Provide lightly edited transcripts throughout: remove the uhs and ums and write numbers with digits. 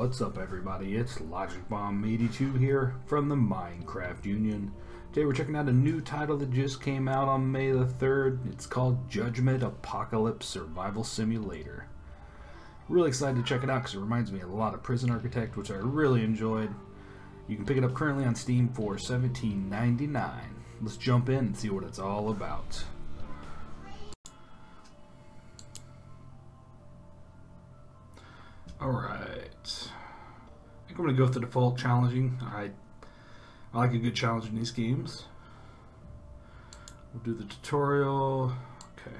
What's up, everybody? It's Logic Bomb 82 here from the Minecraft Union. Today we're checking out a new title that just came out on May the 3rd. It's called Judgment Apocalypse Survival Simulator. Really excited to check it out because it reminds me a lot of Prison Architect, which I really enjoyed. You can pick it up currently on Steam for $17.99. Let's jump in and see what it's all about. Alright, I think I'm going to go with the default challenging. I like a good challenge in these games. We'll do the tutorial. Okay.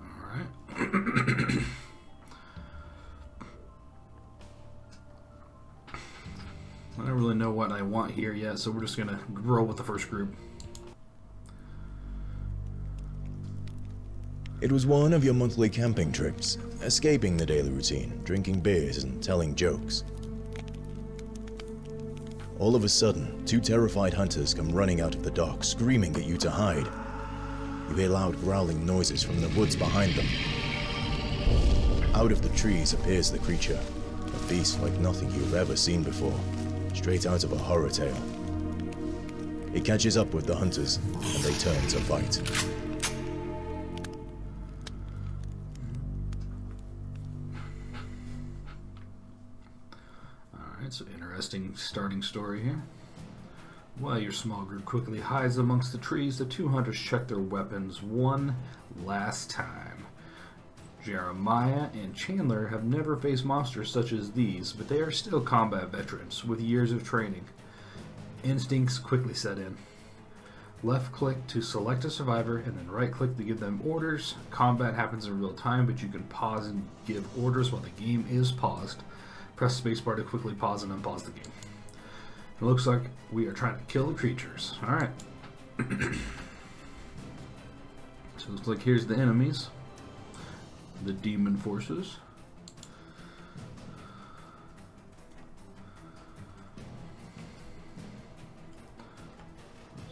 Alright. I don't really know what I want here yet, so we're just going to roll with the first group. It was one of your monthly camping trips, escaping the daily routine, drinking beers and telling jokes. All of a sudden, two terrified hunters come running out of the dock, screaming at you to hide. You hear loud growling noises from the woods behind them. Out of the trees appears the creature, a beast like nothing you've ever seen before. Straight out of a horror tale. It catches up with the hunters, and they turn to fight. Alright, so interesting starting story here. While your small group quickly hides amongst the trees, the two hunters check their weapons one last time. Jeremiah and Chandler have never faced monsters such as these, but they are still combat veterans with years of training. Instincts quickly set in. Left click to select a survivor and then right click to give them orders. Combat happens in real time, but you can pause and give orders while the game is paused. Press spacebar to quickly pause and unpause the game. It looks like we are trying to kill the creatures. Alright. So it looks like here's the enemies. The demon forces.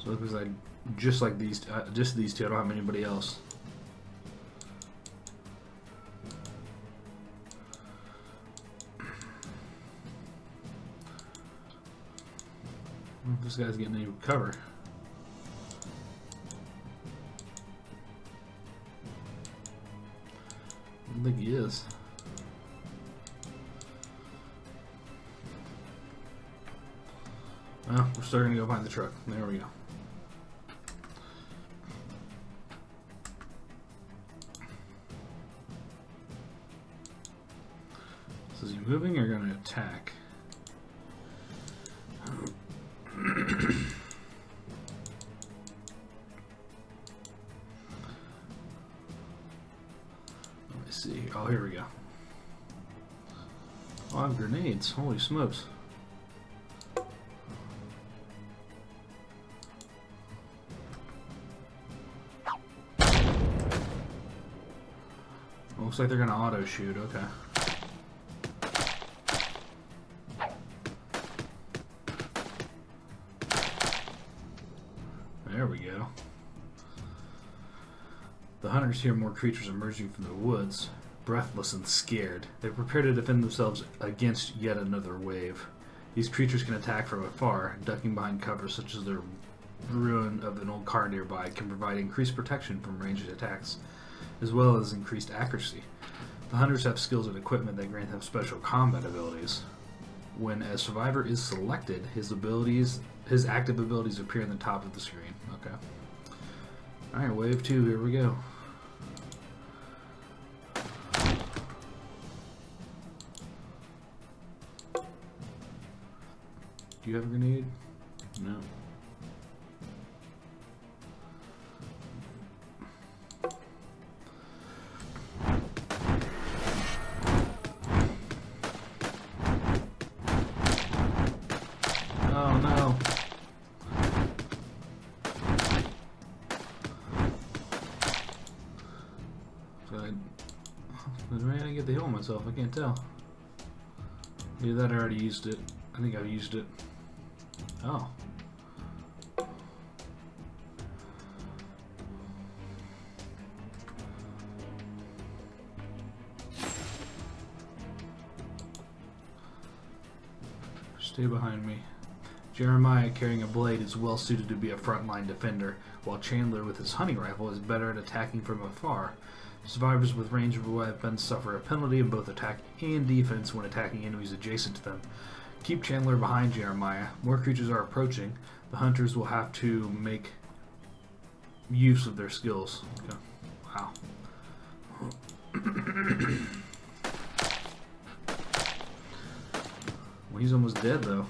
So it looks like just these two. I don't have anybody else. This guy's getting any cover. I don't think he is. Well, we're starting to go behind the truck. There we go. So is he moving or going to attack? See. Oh, here we go. Oh, I have grenades. Holy smokes. Looks like they're gonna auto shoot. Okay. There we go. The hunters hear more creatures emerging from the woods. Breathless and scared, they prepare to defend themselves against yet another wave. These creatures can attack from afar. Ducking behind cover, such as the ruin of an old car nearby, can provide increased protection from ranged attacks, as well as increased accuracy. The hunters have skills and equipment that grant them special combat abilities. When a survivor is selected, his active abilities appear in the top of the screen. Okay. Alright, wave 2, here we go. Do you have a grenade? No. Oh no. Maybe I didn't get the heal myself, I can't tell. Either that or I already used it. I think I've used it. Oh. Stay behind me. Jeremiah, carrying a blade, is well suited to be a frontline defender, while Chandler, with his hunting rifle, is better at attacking from afar. Survivors with ranged weapons suffer a penalty in both attack and defense when attacking enemies adjacent to them. Keep Chandler behind Jeremiah. More creatures are approaching. The hunters will have to make use of their skills. Okay. Wow. Well, he's almost dead, though.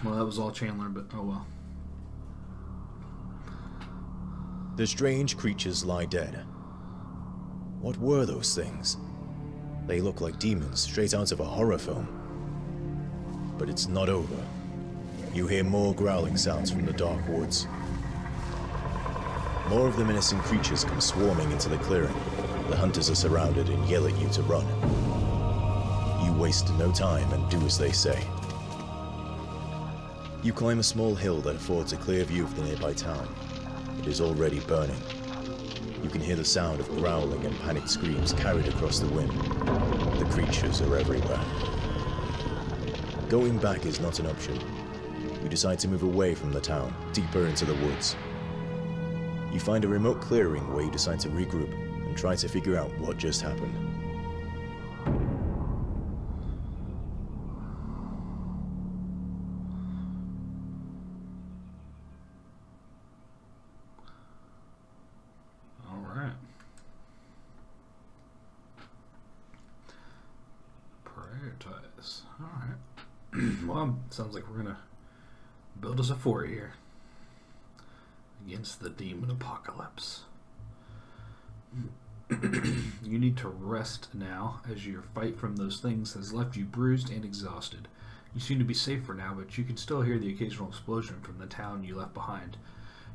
Well, that was all Chandler, but oh well. The strange creatures lie dead. What were those things? They look like demons straight out of a horror film. But it's not over. You hear more growling sounds from the dark woods. More of the menacing creatures come swarming into the clearing. The hunters are surrounded and yell at you to run. You waste no time and do as they say. You climb a small hill that affords a clear view of the nearby town. It is already burning. You can hear the sound of growling and panicked screams carried across the wind. The creatures are everywhere. Going back is not an option. You decide to move away from the town, deeper into the woods. You find a remote clearing where you decide to regroup and try to figure out what just happened. Prioritize. Alright. Well, sounds like we're gonna build us a fort here. Against the demon apocalypse. You need to rest now, as your fight from those things has left you bruised and exhausted. You seem to be safe for now, but you can still hear the occasional explosion from the town you left behind.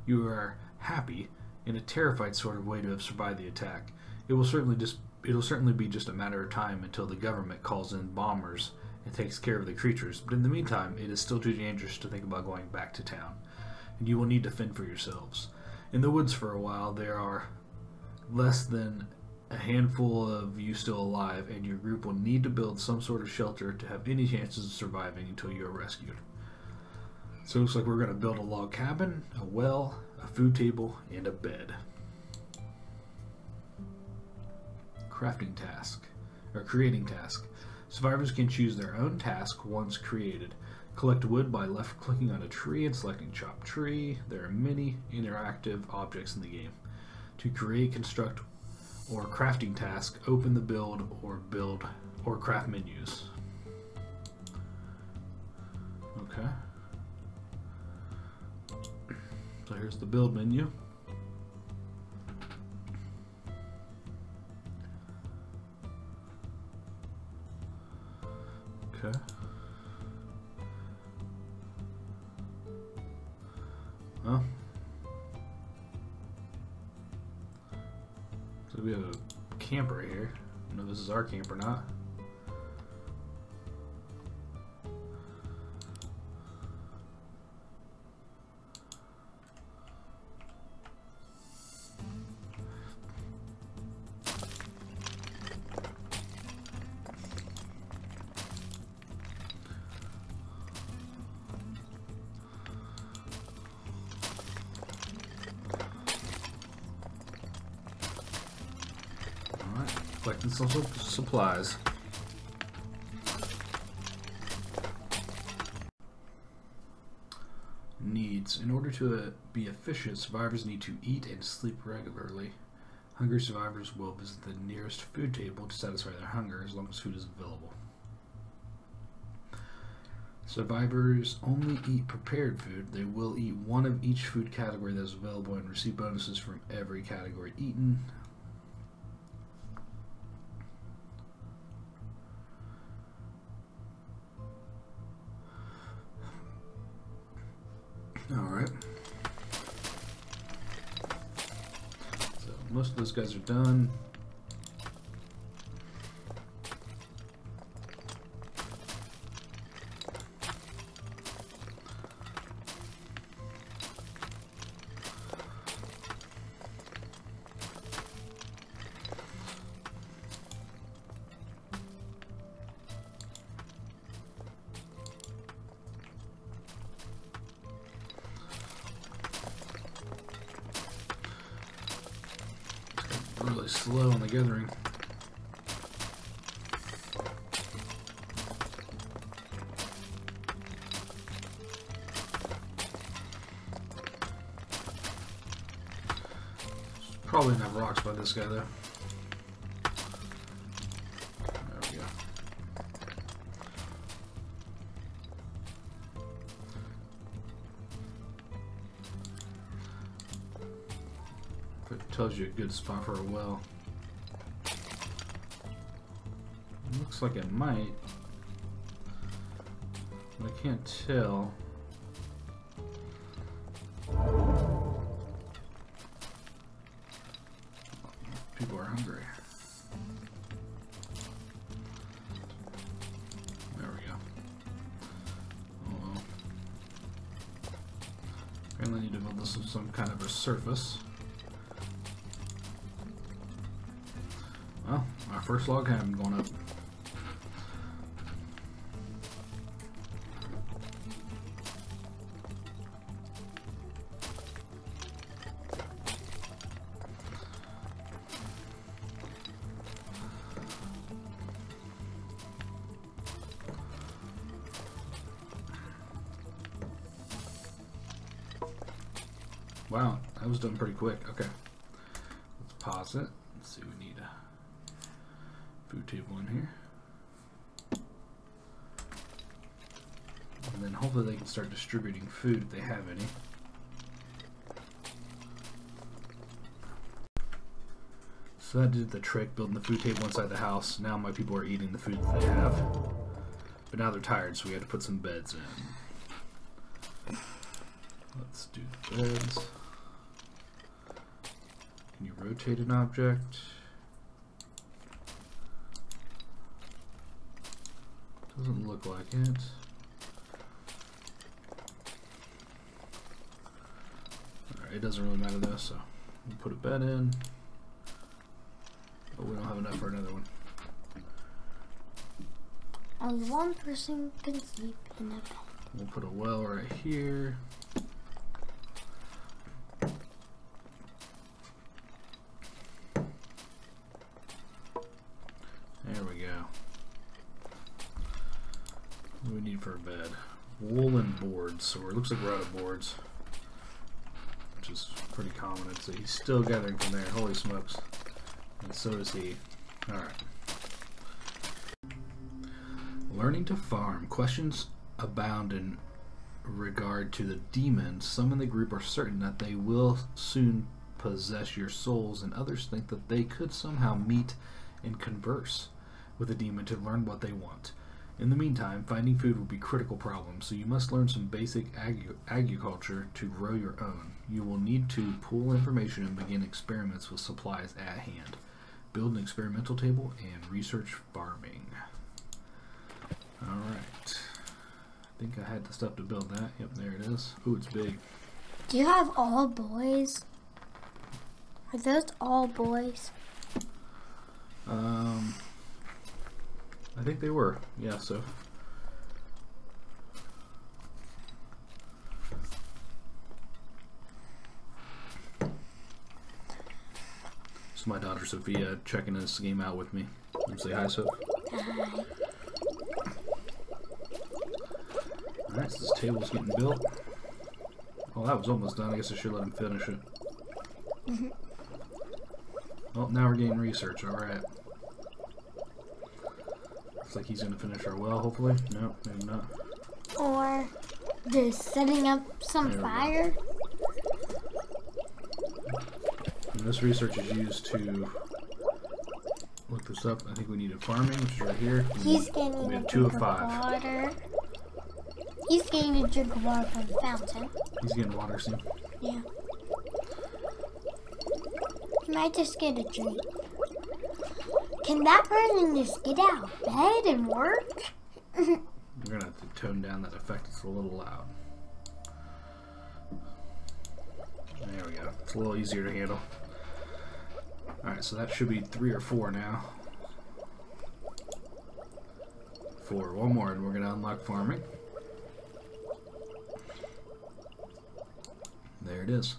You are happy, in a terrified sort of way, to have survived the attack. It'll certainly be just a matter of time until the government calls in bombers and takes care of the creatures, but in the meantime, it is still too dangerous to think about going back to town, and you will need to fend for yourselves. In the woods for a while, there are less than a handful of you still alive, and your group will need to build some sort of shelter to have any chances of surviving until you are rescued. So it looks like we're going to build a log cabin, a well, a food table, and a bed. Crafting task, or creating task. Survivors can choose their own task once created. Collect wood by left-clicking on a tree and selecting Chop Tree. There are many interactive objects in the game. To create, construct, or crafting task, open the build or craft menus. Okay. So here's the build menu. Okay. Well, so we have a camper here. I don't know if this is our camp or not. Collecting some supplies. Needs. In order to be efficient, survivors need to eat and sleep regularly. Hungry survivors will visit the nearest food table to satisfy their hunger as long as food is available. Survivors only eat prepared food. They will eat one of each food category that is available and receive bonuses from every category eaten. Alright. So most of those guys are done. Really slow on the gathering. Probably enough rocks by this guy though. There we go. It tells you a good spot for a well. Looks like it might, but I can't tell. People are hungry. There we go. Oh well. Apparently I need to build this with some kind of a surface. Well, our first log cabin going up. Wow, that was done pretty quick. Okay, let's pause it. Let's see, we need a food table in here. And then hopefully they can start distributing food if they have any. So that did the trick, building the food table inside the house. Now my people are eating the food that they have. But now they're tired, so we have to put some beds in. Let's do the beds. Can you rotate an object? Doesn't look like it. Alright, it doesn't really matter though, so we'll put a bed in. But we don't have enough for another one. Only one person can sleep in a bed. We'll put a well right here. There we go. What do we need for a bed? Woolen boards. So it looks like we're out of boards, which is pretty common. So he's still gathering from there. Holy smokes. And so is he. Alright. Learning to farm. Questions abound in regard to the demons. Some in the group are certain that they will soon possess your souls, and others think that they could somehow meet and converse with a demon to learn what they want. In the meantime, finding food will be a critical problem, so you must learn some basic agriculture to grow your own. You will need to pull information and begin experiments with supplies at hand. Build an experimental table and research farming. Alright. I think I had the stuff to build that. Yep, there it is. Ooh, it's big. Do you have all boys? Are those all boys? I think they were. Yeah, so. This is my daughter Sophia checking this game out with me. Say hi, Soph. Hi. Alright, so this table's getting built. Oh, that was almost done. I guess I should let him finish it. Well, now we're getting research. Alright. Looks like he's going to finish our well, hopefully. No, maybe not. Or they're setting up some fire. And this research is used to look this up. I think we needed farming, which is right here. He's getting a drink of water. He's getting a drink of water from the fountain. He's getting water soon. Yeah. He might just get a drink. Can that person just get out of bed and work? We're gonna have to tone down that effect. It's a little loud. There we go. It's a little easier to handle. Alright, so that should be 3 or 4 now. 4. One more, and we're gonna unlock farming. There it is.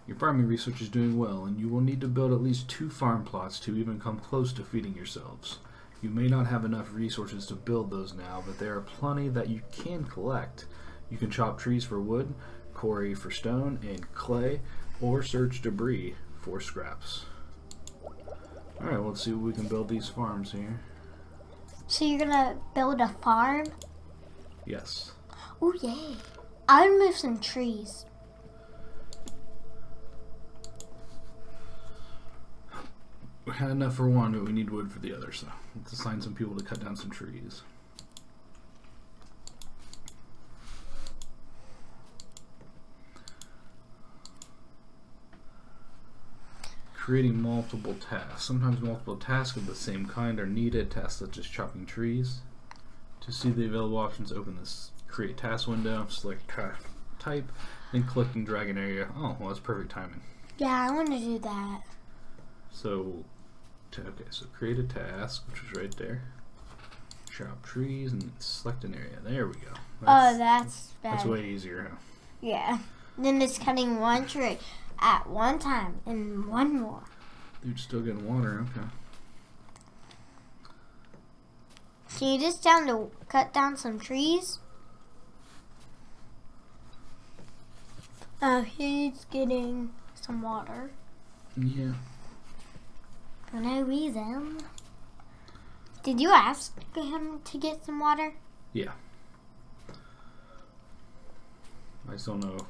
Your farming research is doing well, and you will need to build at least 2 farm plots to even come close to feeding yourselves. You may not have enough resources to build those now, but there are plenty that you can collect. You can chop trees for wood, quarry for stone and clay, or search debris for scraps. Alright, let's see what we can build these farms here. So you're gonna build a farm? Yes. Oh yay. I would move some trees. We had enough for one, but we need wood for the other, so let's assign some people to cut down some trees. Creating multiple tasks. Sometimes multiple tasks of the same kind are needed. Tasks such as chopping trees. To see the available options, open this Create Task window, select task type, then click and drag an area. Oh, well, that's perfect timing. Yeah, I want to do that. So, okay, so create a task, which is right there. Chop trees and select an area. There we go. That's bad. That's way easier, huh? Yeah. Then it's cutting one tree at one time and one more. Dude's still getting water, okay. Can you just cut down some trees? Oh, he's getting some water. Yeah. For no reason. Did you ask him to get some water? Yeah. I just don't know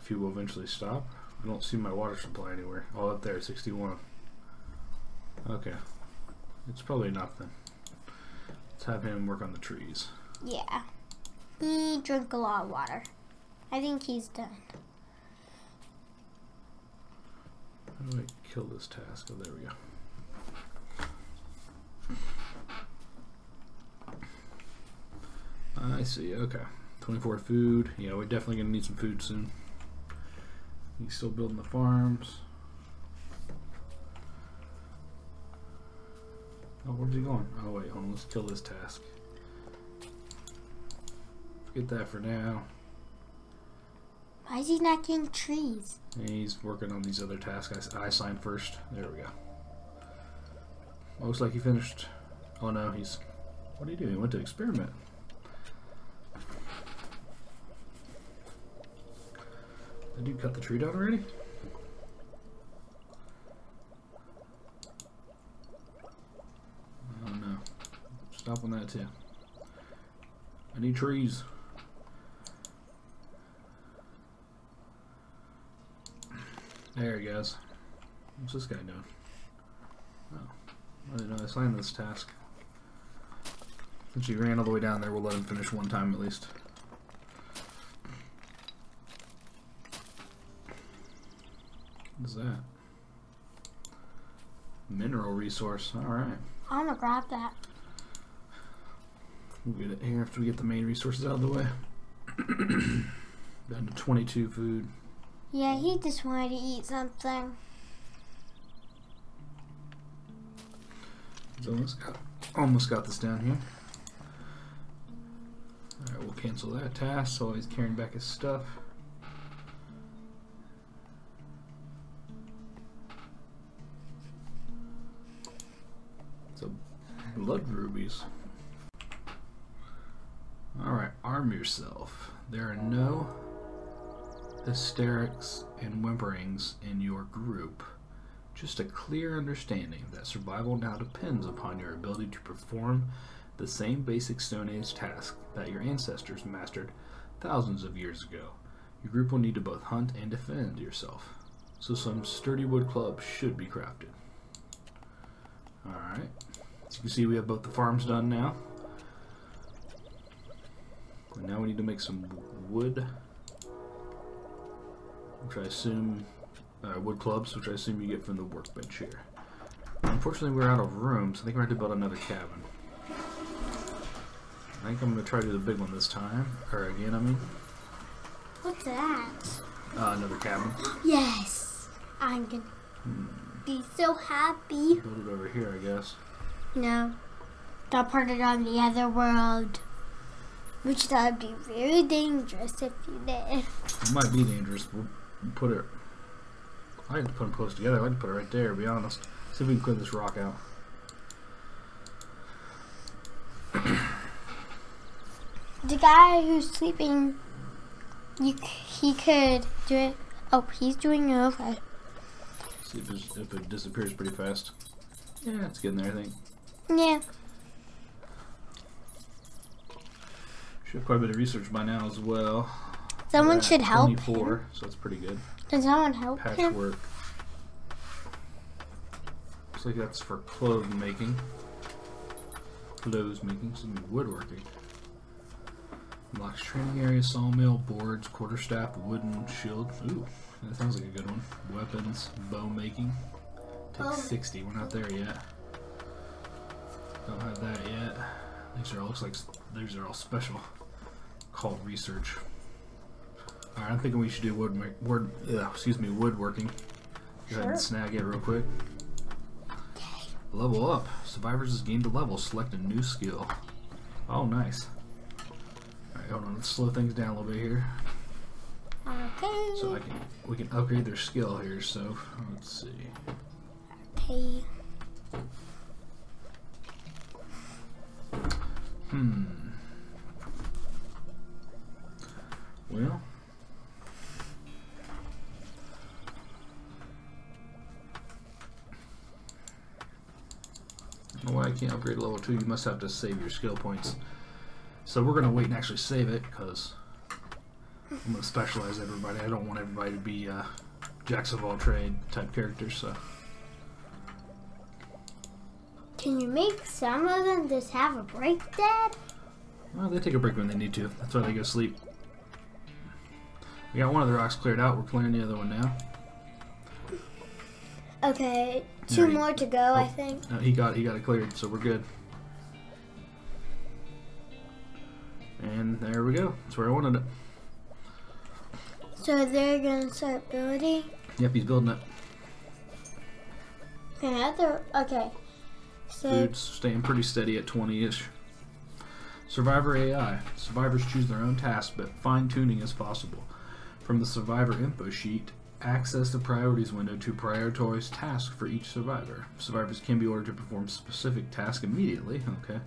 if he will eventually stop. I don't see my water supply anywhere. Oh, up there, 61. Okay. It's probably enough then. Let's have him work on the trees. Yeah. He drank a lot of water. I think he's done. How do I kill this task? Oh, there we go. I see, okay. 24 food. Yeah, we're definitely going to need some food soon. He's still building the farms. Oh, where's he going? Oh, wait, hold on. Let's kill this task. Forget that for now. Why is he not getting trees? And he's working on these other tasks I assigned first. There we go. Looks like he finished. Oh no, he's... What did he do? He went to experiment. Did you cut the tree down already? Oh no. Stop on that too. I need trees. There he goes. What's this guy doing? Oh. I didn't know I assigned this task. Since he ran all the way down there, we'll let him finish one time at least. What is that? Mineral resource. Alright. I'm gonna grab that. We'll get it here after we get the main resources out of the way. Down to 22 food. Yeah, he just wanted to eat something. He's almost got this down here. Alright, we'll cancel that task so he's carrying back his stuff. So, blood rubies. Alright, arm yourself. There are no hysterics and whimperings in your group. Just a clear understanding that survival now depends upon your ability to perform the same basic Stone Age task that your ancestors mastered thousands of years ago. Your group will need to both hunt and defend yourself, so some sturdy wood clubs should be crafted. Alright, as you can see we have both the farms done now. And now we need to make some wood which I assume wood clubs, which I assume you get from the workbench here. Unfortunately, we're out of room, so I think we're going to build another cabin. I think I'm going to try to do the big one this time, or again, I mean. What's that? Another cabin. Yes! I'm gonna be so happy. Build it over here, I guess. No. I'll put it on the other world. Which that would be very dangerous if you did. It might be dangerous. We'll put it... I like to put them close together. I like to put it right there, to be honest. See if we can clear this rock out. The guy who's sleeping, he could do it. Oh, he's doing it. Okay. See if it disappears pretty fast. Yeah, it's getting there, I think. Yeah. Should have quite a bit of research by now as well. Someone should help 24, him. so that's pretty good. Can someone help him? Patchwork. Looks like that's for clothes making. Clothes making, some woodworking. Unlocks training area, sawmill, boards, quarterstaff, wooden shield. Ooh, that sounds like a good one. Weapons, bow making. Takes 60. We're not there yet. Don't have that yet. These are all looks like these are all special. Called research. All right, I'm thinking we should do woodworking. Go ahead and snag it real quick. Level up. Survivors has gained a level. Select a new skill. Oh, nice. Alright, hold on. Let's slow things down a little bit here. Okay. So we can upgrade their skill here. So let's see. Okay. Well. I don't know why I can't upgrade level 2. You must have to save your skill points. So we're going to wait and actually save it because I'm going to specialize everybody. I don't want everybody to be jacks of all trade type characters. So. Can you make some of them just have a break, Dad? Well, they take a break when they need to. That's why they go to sleep. We got one of the rocks cleared out. We're clearing the other one now. Okay, two more to go, I think. No, he got it cleared, so we're good. And there we go. That's where I wanted it. So they're gonna start building? Yep, he's building it. Okay. So Food's staying pretty steady at 20-ish. Survivor AI. Survivors choose their own tasks, but fine-tuning is possible. From the Survivor info sheet, access the priorities window to prioritize tasks for each survivor. Survivors can be ordered to perform specific tasks immediately. Okay.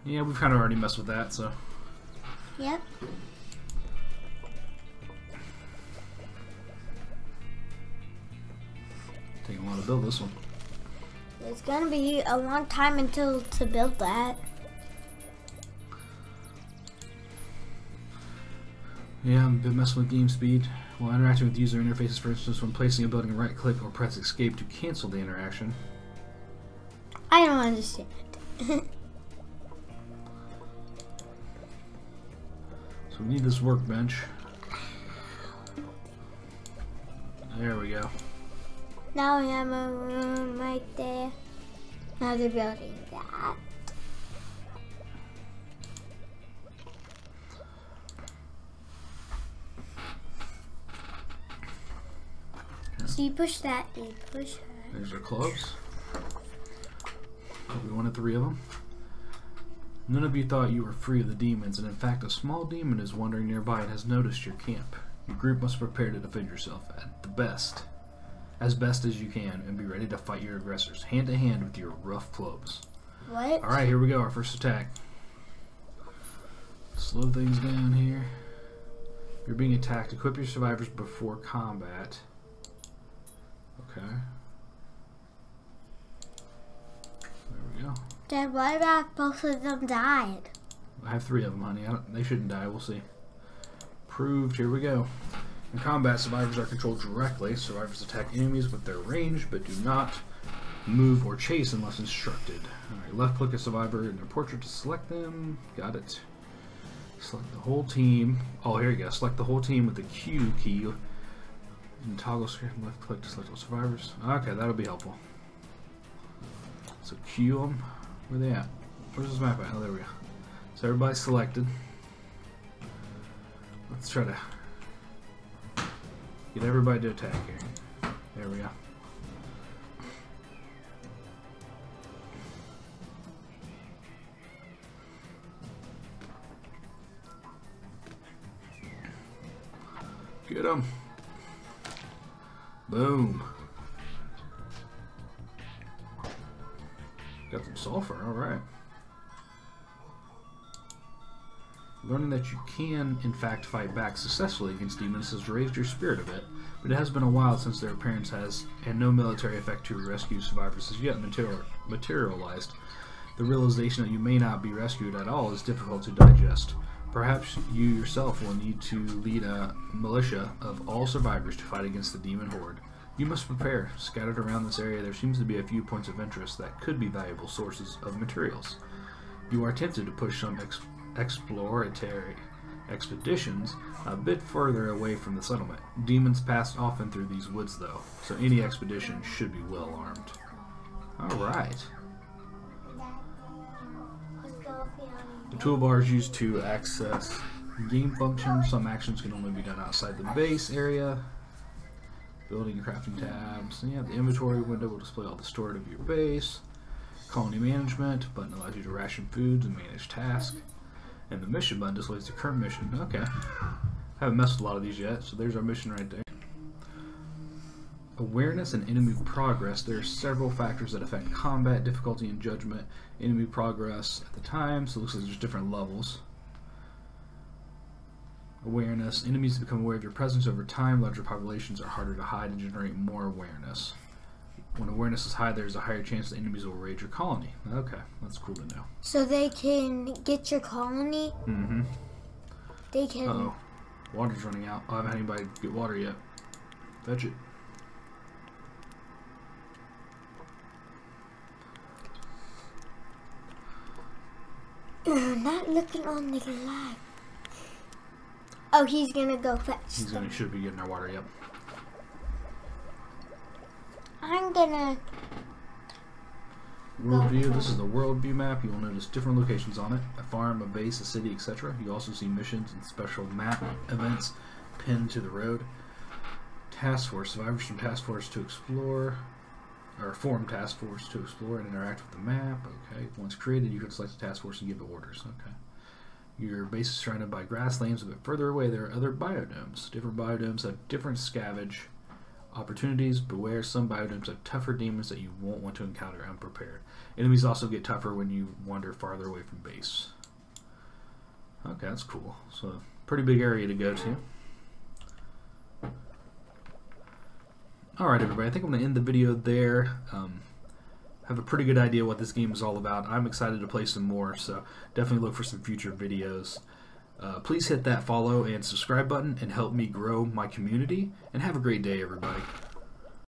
Yeah, we've kind of already messed with that, so. Yep. Taking a while to build this one. It's gonna be a long time to build that. Yeah, I've been messing with game speed. While interacting with user interfaces, for instance, when placing a building, right-click or press escape to cancel the interaction. I don't understand. So we need this workbench. There we go. Now we have a room right there. Now they're building that. So you push that, you push her. There's our clubs. We wanted 3 of them. None of you thought you were free of the demons, and in fact a small demon is wandering nearby and has noticed your camp. Your group must prepare to defend yourself as best as you can, and be ready to fight your aggressors, hand to hand with your rough clubs. What? Alright, here we go, our first attack. Slow things down here. You're being attacked. Equip your survivors before combat. Okay. There we go. Dad, what about both of them died? I have 3 of them, honey. They shouldn't die. We'll see. Proved. Here we go. In combat, survivors are controlled directly. Survivors attack enemies with their range, but do not move or chase unless instructed. Alright, left-click a survivor in their portrait to select them. Got it. Select the whole team. Oh, here you go. Select the whole team with the Q key. And toggle screen left click to select all survivors. Okay, that'll be helpful. So Q them. Where they at? Where's this map at? Oh, there we go. So everybody's selected. Let's try to get everybody to attack here. There we go. Get him. Boom. Got some sulfur, alright. Learning that you can, in fact, fight back successfully against demons has raised your spirit a bit, but it has been a while since their appearance has, and no military effect to rescue survivors has yet materialized. The realization that you may not be rescued at all is difficult to digest. Perhaps you yourself will need to lead a militia of all survivors to fight against the demon horde. You must prepare. Scattered around this area there seems to be a few points of interest that could be valuable sources of materials. You are tempted to push some exploratory expeditions a bit further away from the settlement. Demons pass often through these woods though, so any expedition should be well armed. Alright. The toolbar is used to access game functions. Some actions can only be done outside the base area. Building and crafting tabs. And you have the inventory window will display all the storage of your base. Colony management button allows you to ration foods and manage tasks. And the mission button displays the current mission. Okay. Haven't messed with a lot of these yet, so there's our mission right there. Awareness and enemy progress. There are several factors that affect combat, difficulty, and judgment. Enemy progress at the time, so it looks like there's different levels. Awareness. Enemies become aware of your presence over time. Larger populations are harder to hide and generate more awareness. When awareness is high, there's a higher chance that enemies will raid your colony. Okay, that's cool to know. So they can get your colony? Mm-hmm. They can... Uh-oh. Water's running out. I haven't had anybody get water yet. Fetch it. Not looking on the lag. Oh, he's gonna go fetch. He should be getting our water, yep. I'm gonna... World view. This is the world view map. You will notice different locations on it. A farm, a base, a city, etc. You also see missions and special map events pinned to the road. Task force. Survivors from task force to explore, or form task force to explore and interact with the map. Okay. Once created, you can select the task force and give it orders. Okay. Your base is surrounded by grasslands. A bit further away, there are other biodomes. Different biodomes have different scavenge opportunities. Beware, some biodomes have tougher demons that you won't want to encounter unprepared. Enemies also get tougher when you wander farther away from base. Okay, that's cool. So, pretty big area to go to. Alright everybody, I think I'm going to end the video there. Have a pretty good idea what this game is all about. I'm excited to play some more, so definitely look for some future videos. Please hit that follow and subscribe button and help me grow my community. And have a great day, everybody.